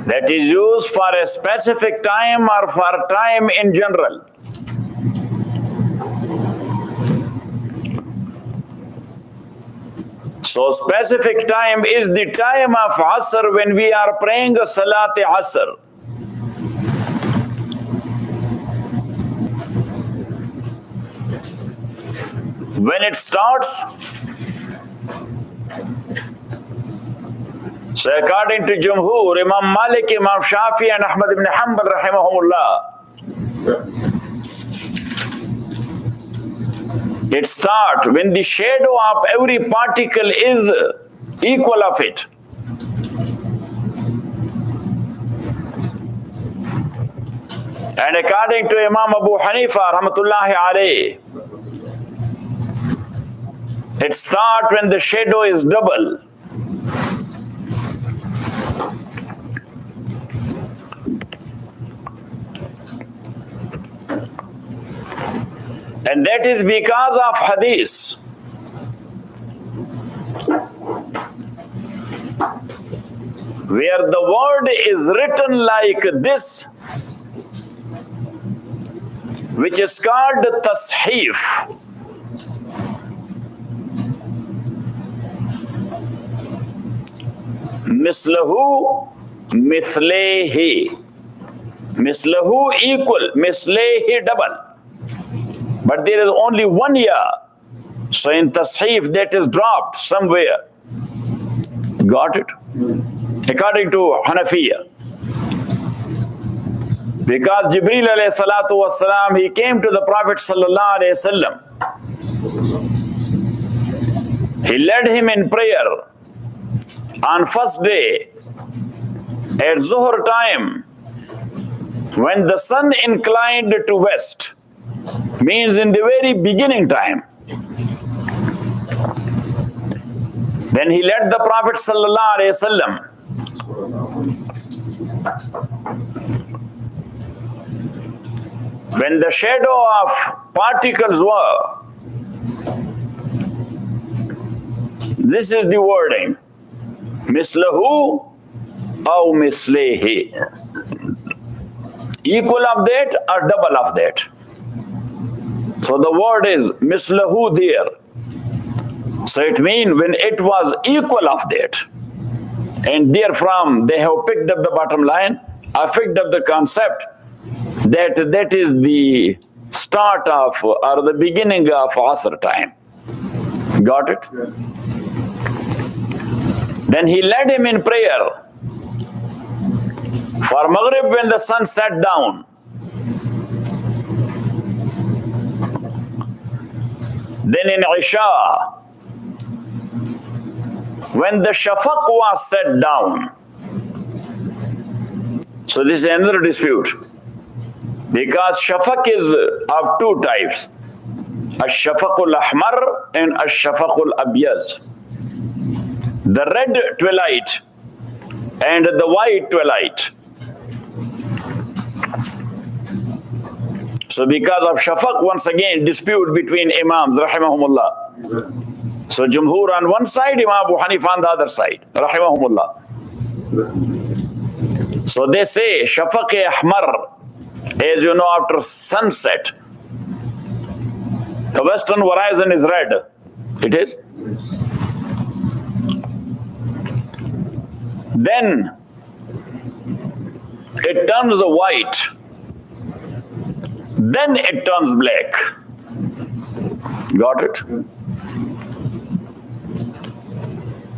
that is used for a specific time or for time in general. So specific time is the time of Asr when we are praying Salat Asr. When it starts, so according to Jumhur, Imam Malik, Imam Shafi and Ahmad ibn Hanbal rahimahumullah, it starts when the shadow of every particle is equal of it. And according to Imam Abu Hanifa rahmatullahi alayhi, it starts when the shadow is double. And that is because of hadith. Where the word is written like this, which is called Tashif. Mislahu, mithlehi. Mislahu equal, mithlehi double. But there is only one ya. So in Tashif that is dropped somewhere. Got it? According to Hanafiya. Because Jibreel alayhi salatu wasalam, he came to the Prophet sallallahu alayhi wasallam. He led him in prayer on first day at Zuhr time when the sun inclined to west, means in the very beginning time. Then he led the Prophet sallallahu alaihi wasallam when the shadow of particles were. This is the wording. Mislahu aw mislehi. Equal of that or double of that. So the word is mislahu there. So it means when it was equal of that. And therefrom they have picked up the bottom line, or picked up the concept that is the start of or the beginning of Asr time. Got it? Yeah. Then he led him in prayer. For Maghrib when the sun sat down, then in Isha, when the Shafaq was set down. So this is another dispute. Because Shafaq is of two types. Ash-Shafaqul Ahmar and Ash-Shafaqul Abyaz. The red twilight and the white twilight. So because of Shafaq, once again, dispute between Imams, rahimahumullah. So Jumhur on one side, Imam Abu Hanifa on the other side, rahimahumullah. So they say, Shafaq-e-Ahmar, as you know, after sunset, the western horizon is red. It is. Then it turns white. Then it turns black. Got it?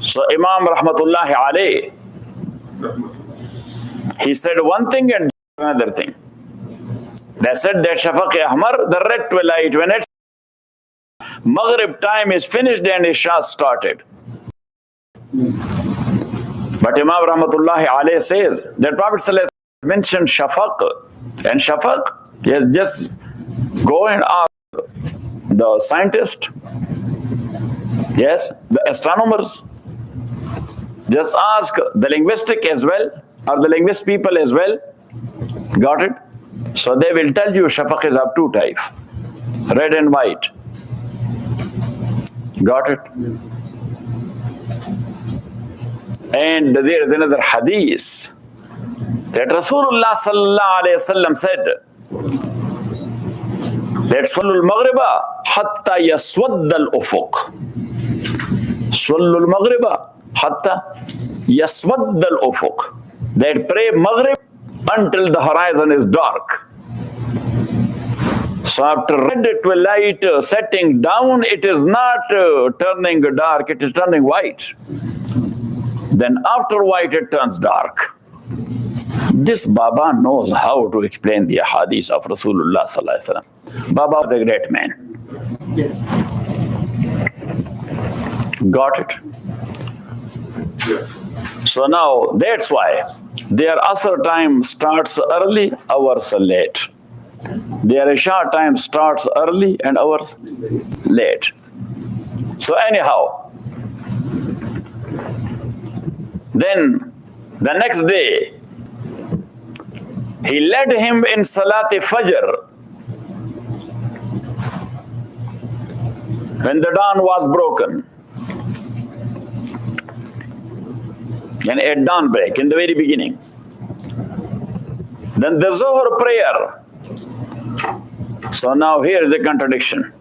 So Imam Rahmatullahi alayhi, he said one thing and another thing. They said that Shafaq-e-Ahmar, the red twilight, when it's Maghrib time is finished and Isha started. But Imam Rahmatullahi alayhi says that Prophet ﷺ mentioned Shafaq, and Shafaq, yes, just go and ask the scientist, yes, the astronomers, just ask the linguistic as well, or the linguist people as well. Got it? So they will tell you Shafaq is of two types, red and white. Got it? And there is another hadith that Rasulullah sallallahu alayhi wasallam said that Sallu al-Maghriba hatta yaswadd al-ufuq. Sallu al-Maghriba hatta yaswadd al-ufuq. That pray Maghrib until the horizon is dark. So after red twilight setting down, it is not turning dark, it is turning white. Then after white, it turns dark. This Baba knows how to explain the hadith of Rasulullah sallallahu alaihi wasallam. Baba was a great man. Yes. Got it? Yes. So now that's why their Asr time starts early, ours late. Their Isha time starts early and ours late. So anyhow, then the next day, he led him in Salat Fajr when the dawn was broken. And at dawnbreak, in the very beginning. Then the Zuhr prayer. So now here is a contradiction.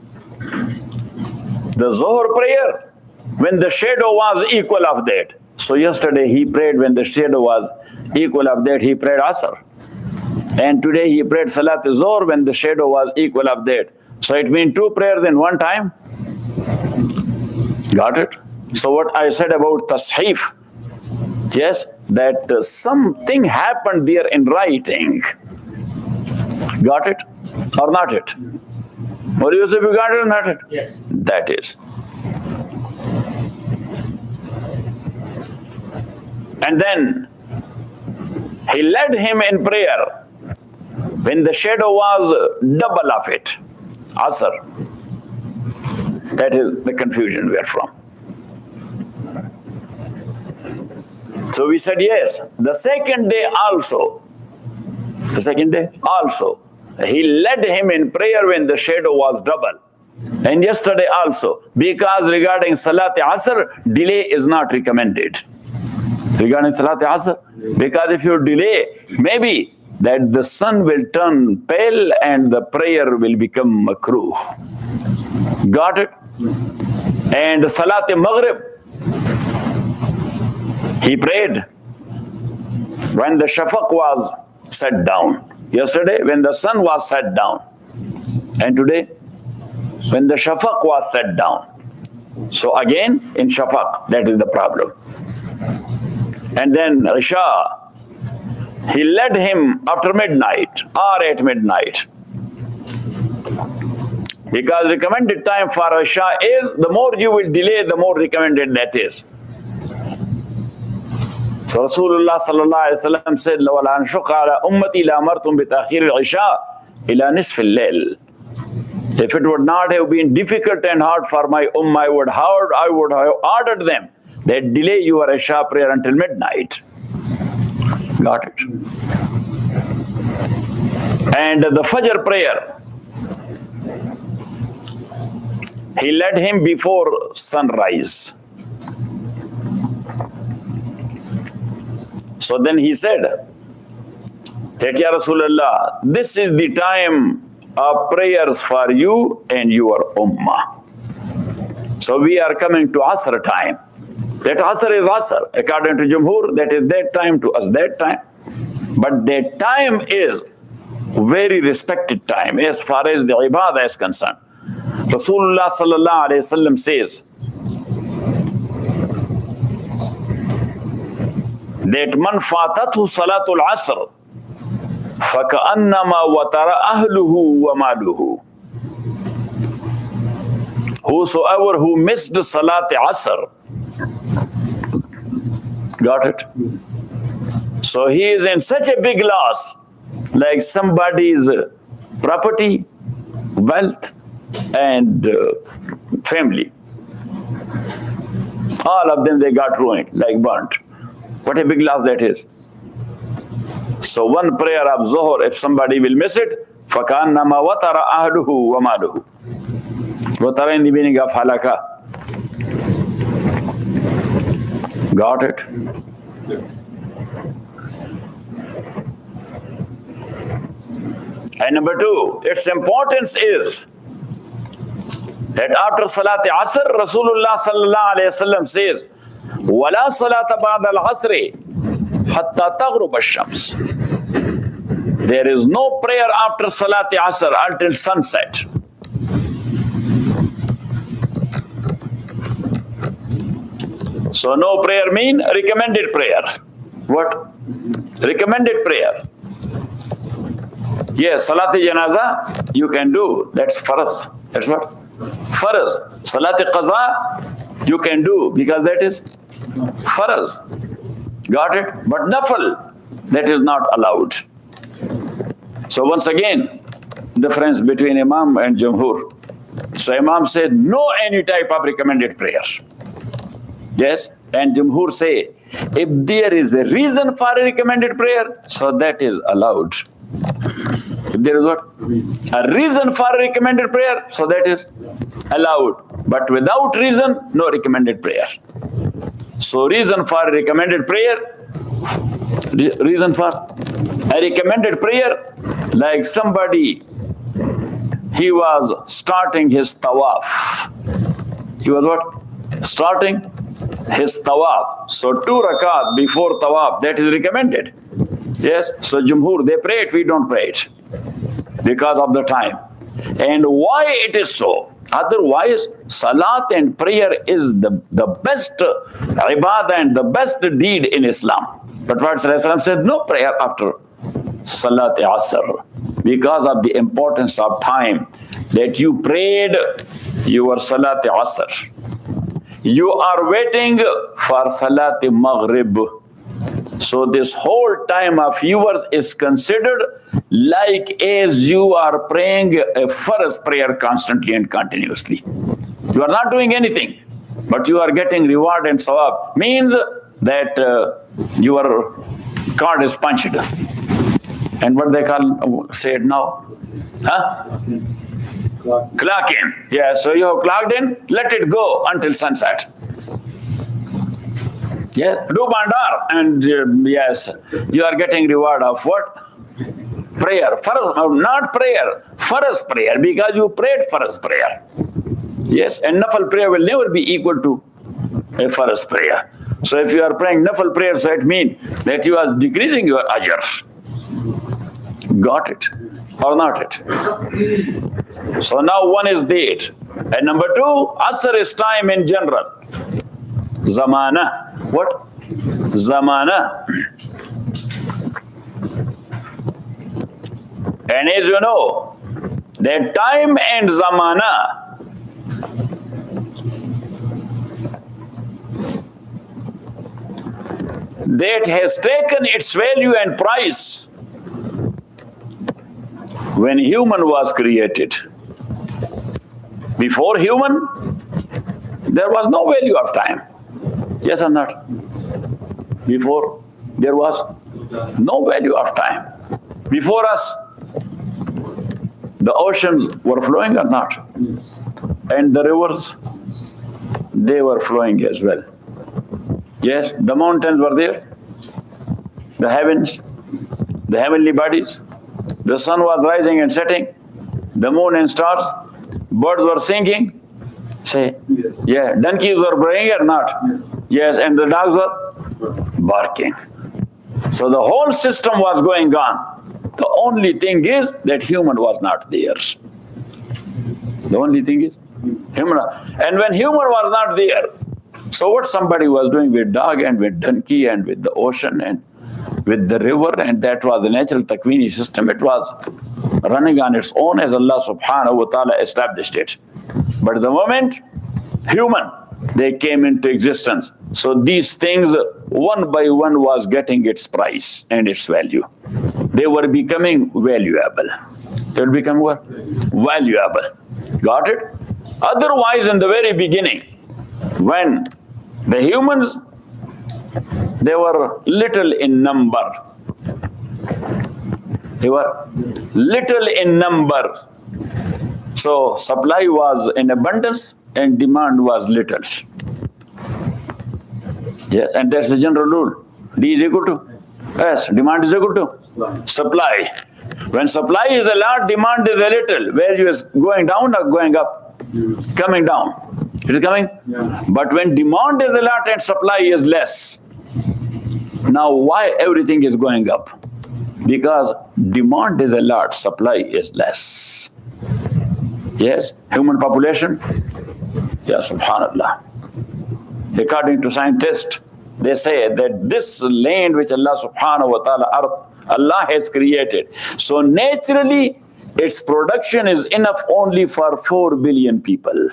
The Zuhr prayer, when the shadow was equal of that. So yesterday he prayed when the shadow was equal of that, he prayed Asr. And today he prayed Salat Zuhr when the shadow was equal of that. So it means two prayers in one time. Got it? So what I said about Tashif, yes, that something happened there in writing. Got it? Or not it? What do you say, you got it or not it? Yes. That is. And then he led him in prayer when the shadow was double of it. Asr. That is the confusion we are from. So we said yes. The second day also, he led him in prayer when the shadow was double. And yesterday also, because regarding Salat Asr, delay is not recommended. Regarding Salat Asr, because if you delay, maybe that the sun will turn pale and the prayer will become makruh. Got it? And Salat Maghrib, he prayed when the Shafaq was set down. Yesterday, when the sun was set down. And today, when the Shafaq was set down. So again, in Shafaq, that is the problem. And then Isha, he led him after midnight or at midnight. Because recommended time for Isha is, the more you will delay, the more recommended that is. So Rasulullah sallallahu alaihi wasallam said, لَوَلَا أَنْشُقَ عَلَىٰ أُمَّتِي لَأَمَرْتُمْ بِتَأْخِيرِ الْعِشَاءِ إِلَىٰ نِصْفِ اللَّيْلِ. If it would not have been difficult and hard for my ummah, I would have ordered them that delay your Isha prayer until midnight. Got it? And the Fajr prayer, he led him before sunrise. So then he said that, Ya Rasulullah, this is the time of prayers for you and your ummah. So we are coming to Asr time. That Asr is Asr. According to Jumhur, that is that time, to us that time. But that time is very respected time as far as the ibadah is concerned. Rasulullah sallallahu alayhi wasallam says that man fatathu salatul asr faka'annama watara ahluhu wa maluhu. Whosoever who missed salat asr, got it? So he is in such a big loss, like somebody's property, wealth, and family. All of them, they got ruined, like burnt. What a big loss that is. So one prayer of Zuhr, if somebody will miss it, فَكَأَنَّمَا وَتَرَ أَهْلُهُ وَمَالُهُ. Watara in the meaning of halaka. Got it? Yes. And number two, its importance is that after Salat Asr, Rasulullah sallallahu alayhi wasallam says, وَلَا صَلَاةَ بَعْدَ الْعَصْرِ حَتَّى تَغْرُبَ الشَّمْسِ. There is no prayer after Salat Asr until sunset. So no prayer mean recommended prayer. What? Recommended prayer. Yes, Salat Janaza you can do. That's farz. That's what? Farz. Salat Qaza you can do because that is farz. Got it? But nafal, that is not allowed. So once again, difference between Imam and Jumhur. So Imam said no any type of recommended prayer. Yes, and Jumhur say if there is a reason for a recommended prayer, so that is allowed. If there is what? A reason for a recommended prayer, so that is allowed. But without reason, no recommended prayer. So reason for a recommended prayer, reason for a recommended prayer, like somebody, he was starting his tawaf. He was what? Starting his tawaf. So 2 rakat before tawaf, that is recommended. Yes, so Jumhur, they pray it, we don't pray it because of the time. And why it is so? Otherwise, salat and prayer is the best ibadah and the best deed in Islam. But Prophet ﷺ said no prayer after Salat Asr because of the importance of time that you prayed your Salat Asr. You are waiting for Salat Maghrib. So this whole time of yours is considered like as you are praying a first prayer constantly and continuously. You are not doing anything, but you are getting reward and sawab. Means that your card is punched. And what they call, say it now? Huh? Clock in. Yeah, so you have clocked in, let it go until sunset. Yes, do bandar, and yes, you are getting reward of what? Prayer. First, not prayer, first prayer, because you prayed first prayer. Yes, and nafal prayer will never be equal to a first prayer. So if you are praying nafal prayer, so it means that you are decreasing your ajr. Got it or not it? So now one is date. And number two, Asr is time in general. Zamana. What? Zamana. And as you know, that time and zamana that has taken its value and price when human was created. Before human, there was no value of time. Yes or not? Before, there was no value of time. Before us, the oceans were flowing or not? Yes. And the rivers, they were flowing as well. Yes, the mountains were there, the heavens, the heavenly bodies, the sun was rising and setting, the moon and stars, birds were singing. Say, Yes. yeah, donkeys were braying or not? Yes, and the dogs were barking. So the whole system was going on. The only thing is that human was not there. The only thing is human. And when human was not there, so what somebody was doing with dog and with donkey and with the ocean and with the river, and that was the natural takwini system. It was running on its own as Allah subhanahu wa ta'ala established it. But the moment human, they came into existence. So these things, one by one, was getting its price and its value. They were becoming valuable. They will become what? Valuable. Got it? Otherwise, in the very beginning, when the humans, they were little in number. They were little in number. So supply was in abundance and demand was little. Yeah, and that's the general rule. D is equal to S. Demand is equal to supply. When supply is a lot, demand is a little. Value is going down or going up? Coming down. It is coming? Yeah. But when demand is a lot and supply is less, now why everything is going up? Because demand is a lot, supply is less. Yes, human population? Yeah, subhanallah. According to scientists, they say that this land which Allah subhanahu wa ta'ala, Allah has created, so naturally its production is enough only for 4 billion people.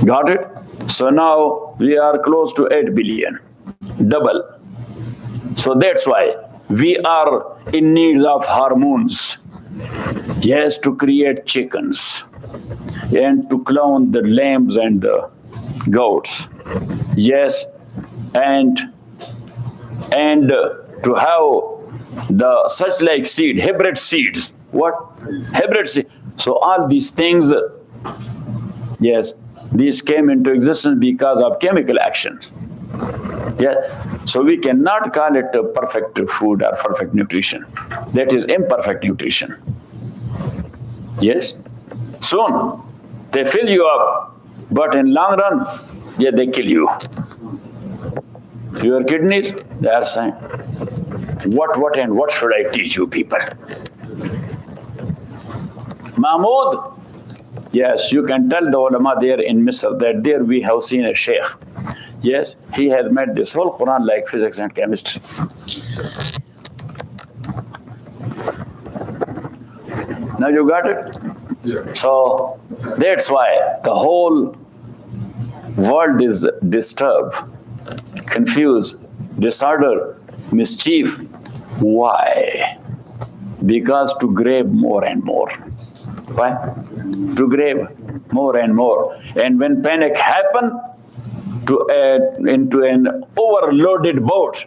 Got it? So now we are close to 8 billion, double. So that's why we are in need of hormones. Yes, to create chickens and to clone the lambs and the goats. Yes, and to have the such like seed, hybrid seeds. What? Hybrid seed. So all these things, yes, these came into existence because of chemical actions. Yeah. So we cannot call it a perfect food or perfect nutrition. That is imperfect nutrition. Yes. Soon they fill you up, but in long run, yeah, they kill you. Your kidneys, they are saying, what should I teach you people? Mahmoud, yes, you can tell the ulama there in Misr that there we have seen a Sheikh. Yes, he has made this whole Quran like physics and chemistry. Now you got it? Yeah. So that's why the whole world is disturbed, confused, disorder, mischief. Why? Because to grab more and more. Why? To grab more and more. And when panic happens, into an overloaded boat,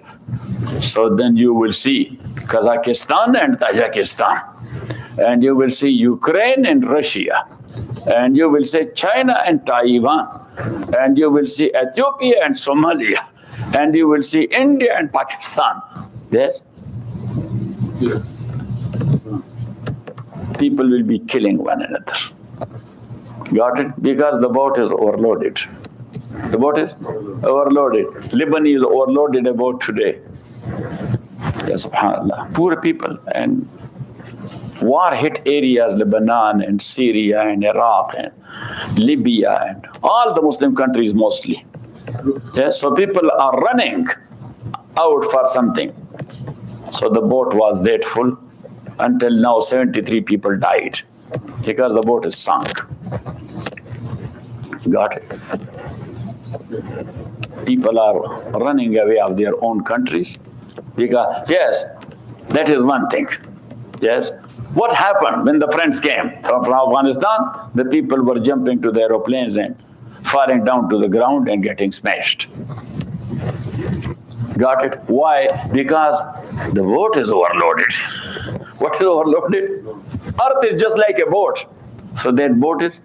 so then you will see Kazakhstan and Tajikistan, and you will see Ukraine and Russia, and you will see China and Taiwan, and you will see Ethiopia and Somalia, and you will see India and Pakistan. Yes? Yes. People will be killing one another. Got it? Because the boat is overloaded. The boat is overloaded. Lebanon is overloaded about today. Yes, subhanAllah. Poor people and war hit areas, Lebanon and Syria and Iraq and Libya and all the Muslim countries mostly. Yes, so people are running out for something. So the boat was that full. Until now, 73 people died because the boat is sunk. Got it? People are running away of their own countries because, yes, that is one thing. Yes. What happened when the friends came from Afghanistan? The people were jumping to the aeroplanes and falling down to the ground and getting smashed. Got it? Why? Because the boat is overloaded. What is overloaded? Earth is just like a boat. So that boat is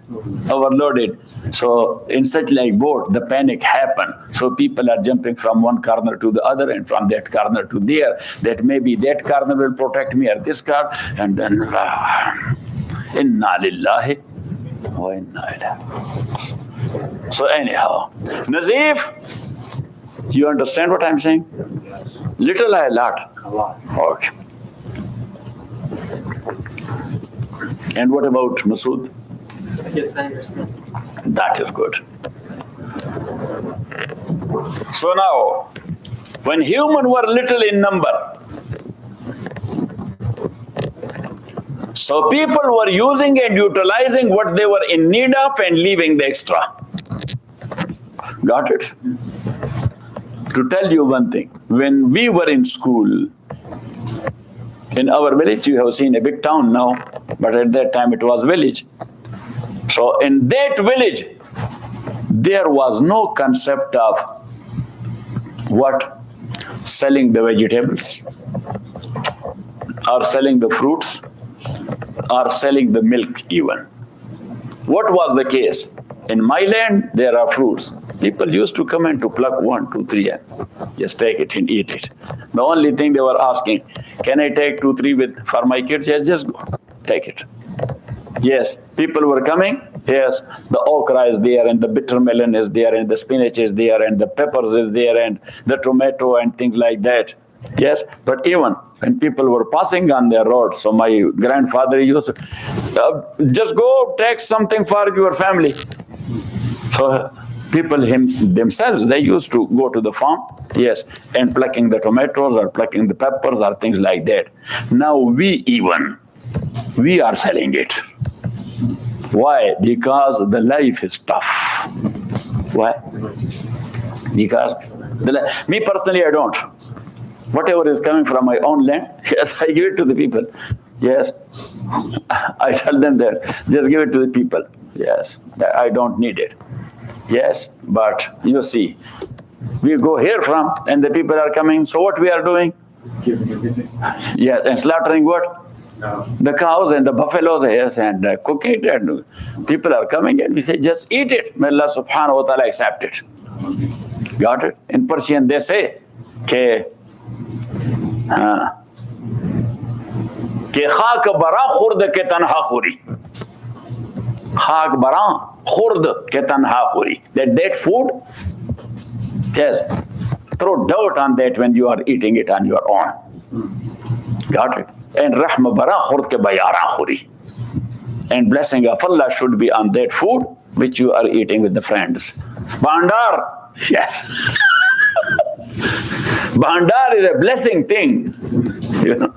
overloaded. So in such like boat, the panic happened. So people are jumping from one corner to the other and from that corner to there. That maybe that corner will protect me or this car. And then, inna lillahi wa inna ilayhi. So anyhow, Nazif, you understand what I'm saying? Yes. Little or a lot? A lot. Okay. And what about Masood? Yes, I understand. That is good. So now, when humans were little in number, so people were using and utilizing what they were in need of and leaving the extra. Got it? To tell you one thing, when we were in school, in our village, you have seen a big town now, but at that time it was village. So in that village, there was no concept of what? Selling the vegetables, or selling the fruits, or selling the milk even. What was the case? In my land, there are fruits. People used to come in to pluck 1, 2, 3 and just take it and eat it. The only thing they were asking, can I take 2, 3 for my kids? Yes, just go, take it. Yes, people were coming. Yes, the okra is there, and the bitter melon is there, and the spinach is there, and the peppers is there, and the tomato and things like that. Yes, but even when people were passing on their road, so my grandfather used to, just go take something for your family. So people themselves, they used to go to the farm, yes, and plucking the tomatoes or plucking the peppers or things like that. Now we are selling it. Why? Because the life is tough. Why? Because me personally, I don't. Whatever is coming from my own land, yes, I give it to the people. Yes, I tell them that, just give it to the people. Yes, I don't need it. Yes, but you see, we go here from, and the people are coming, so what we are doing? Yes, and slaughtering what? No. The cows and the buffaloes, yes, and cooking it, and people are coming, and we say, just eat it. May Allah subhanahu wa ta'ala accept it. Got it? In Persian, they say, ke खाक बरा खुर्द के तन्हा खुरी, खाक बरा खुर्द के तन्हा खुरी. That food, yes, throw dirt on that when you are eating it on your own. Got it? And rahm bara khurd ke bayara khuri. And blessing of Allah should be on that food which you are eating with the friends. Bandar, yes. Bandar is a blessing thing. You know,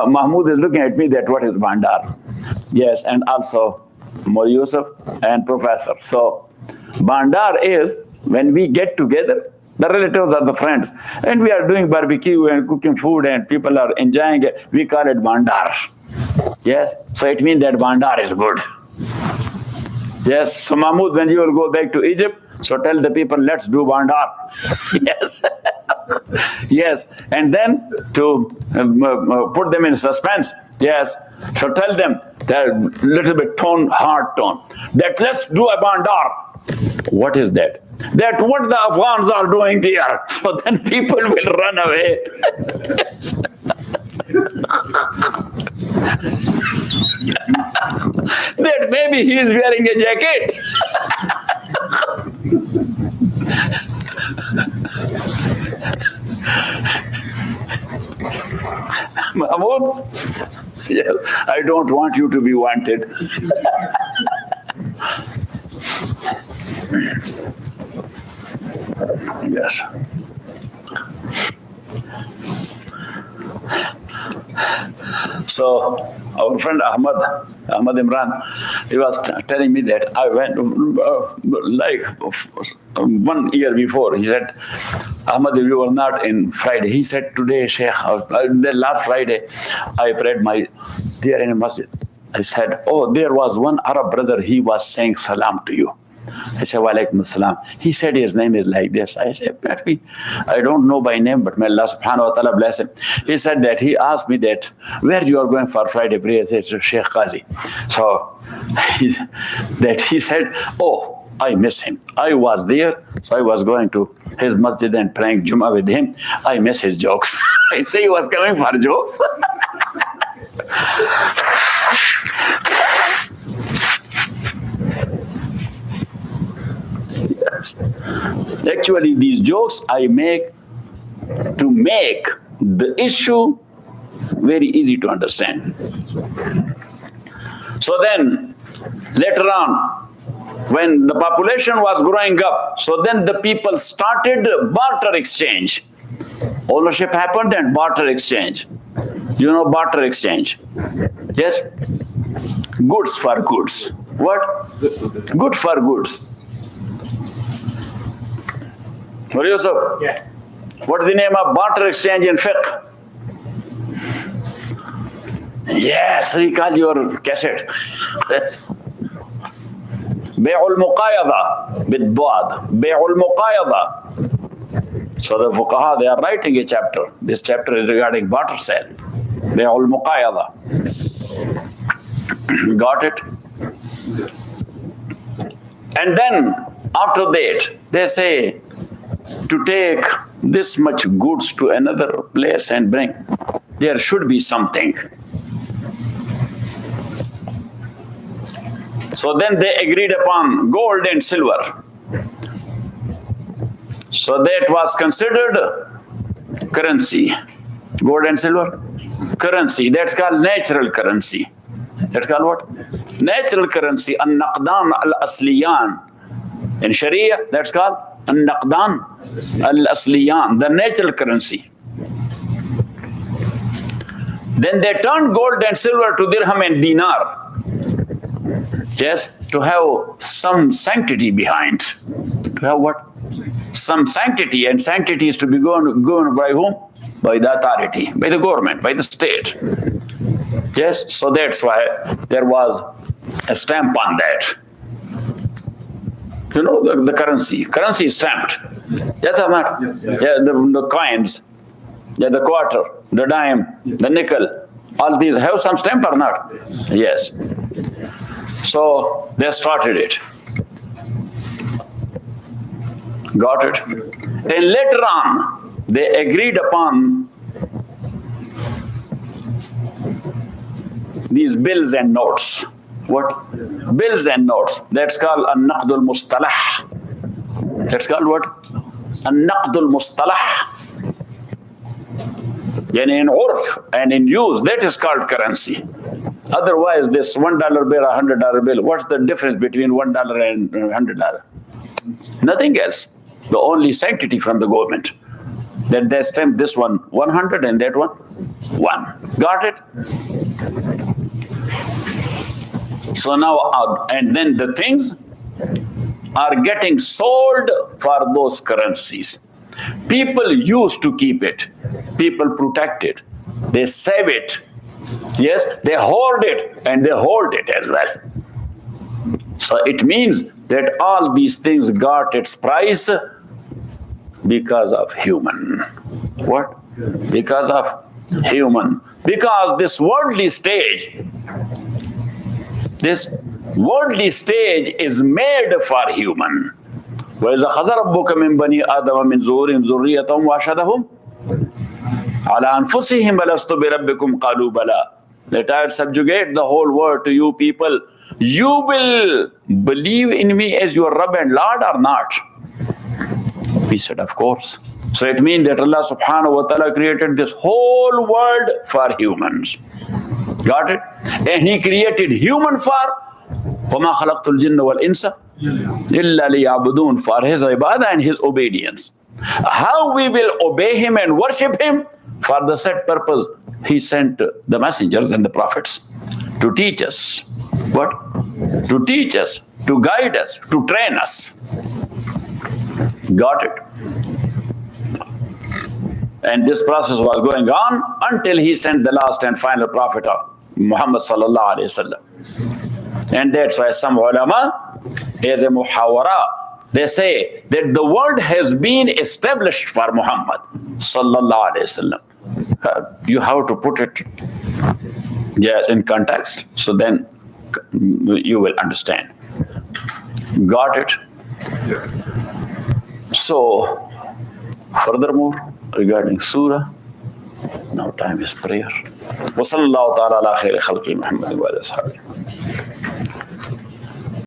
Mahmoud is looking at me that what is Bandar? Yes, and also Mo Yusuf and Professor. So Bandar is when we get together, the relatives are the friends, and we are doing barbecue and cooking food and people are enjoying it. We call it Bandar. Yes, so it means that Bandar is good. Yes, so Mahmoud, when you will go back to Egypt, so tell the people, let's do Bandar. Yes. Yes, and then to put them in suspense, yes, so tell them that little bit hard tone, that let's do a Bandar. What is that? That what the Afghans are doing there. So then people will run away. That maybe he is wearing a jacket. Mahmoud, yes, I don't want you to be wanted. Yes. So our friend Ahmad Imran, he was telling me that I went like 1 year before. He said, Ahmad, you were not in Friday. He said, today, Sheikh, the last Friday, I prayed there in a masjid. I said, oh, there was one Arab brother, he was saying salam to you. I said, wa alaikum assalam. He said his name is like this. I said, I don't know by name, but may Allah subhanahu wa ta'ala bless him. He said that he asked me that, where you are going for Friday prayer? I said, to Sheikh Qazi. So he said, oh, I miss him. I was there, so I was going to his masjid and praying Jummah with him. I miss his jokes. I say he was coming for jokes. Yes. Actually, these jokes I make to make the issue very easy to understand. So then, later on, when the population was growing up, so then the people started barter exchange. Ownership happened and barter exchange. You know barter exchange? Yes? Goods for goods. What? Good for goods. What do you say? Yes. What is the name of barter exchange in fiqh? Yes, recall your cassette. Bay'ul muqayada bid-dad. Bay'ul muqayada. So the fuqaha, they are writing a chapter. This chapter is regarding barter sale. Bay'ul muqayada. Got it? And then After that, they say to take this much goods to another place and bring. There should be something. So then they agreed upon gold and silver. So that was considered currency. Gold and silver? Currency. That's called natural currency. That's called what? Natural currency. An-naqdan al-asliyan. In Sharia, that's called An-naqdan al-asliyan, the natural currency. Then they turned gold and silver to dirham and dinar. Yes, to have some sanctity behind. To have what? Some sanctity, and sanctity is to be governed by whom? By the authority, by the government, by the state. Yes, so that's why there was a stamp on that. You know, the currency. Currency is stamped. Yes or not? Yes. Yeah, the coins, yeah, the quarter, the dime, the nickel, all these have some stamp or not? Yes. So they started it. Got it? Then later on, they agreed upon these bills and notes. What? Bills and notes. That's called an-naqdul mustalah. That's called what? An-naqdul mustalah. Yani in urf and in use, that is called currency. Otherwise, this $1 bill, $100 bill, what's the difference between $1 and $100? Nothing else. The only sanctity from the government. That they stamp this one 100 and that one 1. Got it? So now, and then the things are getting sold for those currencies. People used to keep it. People protect it. They save it. Yes, they hoard it and they hold it as well. So it means that all these things got its price because of human. What? Because of human. Because this worldly stage is made for human. وَإِذَا خَذَ رَبُّكَ مِنْ بَنِي آدَمَ مِنْ ظُهُورِهِمْ ذُرِّيَّتَهُمْ وَأَشْهَدَهُمْ عَلَىٰ أَنفُسِهِمْ أَلَسْتُ بِرَبِّكُمْ قَالُوا بَلَىٰ. Let I subjugate the whole world to you people. You will believe in me as your Rabb and Lord or not? We said, of course. So it means that Allah subhanahu wa ta'ala created this whole world for humans. Got it? And He created human for وَمَا خَلَقْتُ الْجِنَّ وَالْإِنسَ إِلَّا لِيَعْبُدُونَ, for His ibadah and His obedience. How we will obey Him and worship Him? For the set purpose, He sent the messengers and the prophets to teach us. What? To teach us, to guide us, to train us. Got it? And this process was going on until He sent the last and final prophet of Muhammad sallallahu alayhi wa sallam. And that's why some ulama, as a muhawara, they say that the word has been established for Muhammad sallallahu alayhi wa sallam. You have to put it, yes, in context. So then you will understand. Got it? So, furthermore, regarding Surah, now time is prayer. وصلى الله تعالى على خير خلقه محمد وعلى آله وصحبه.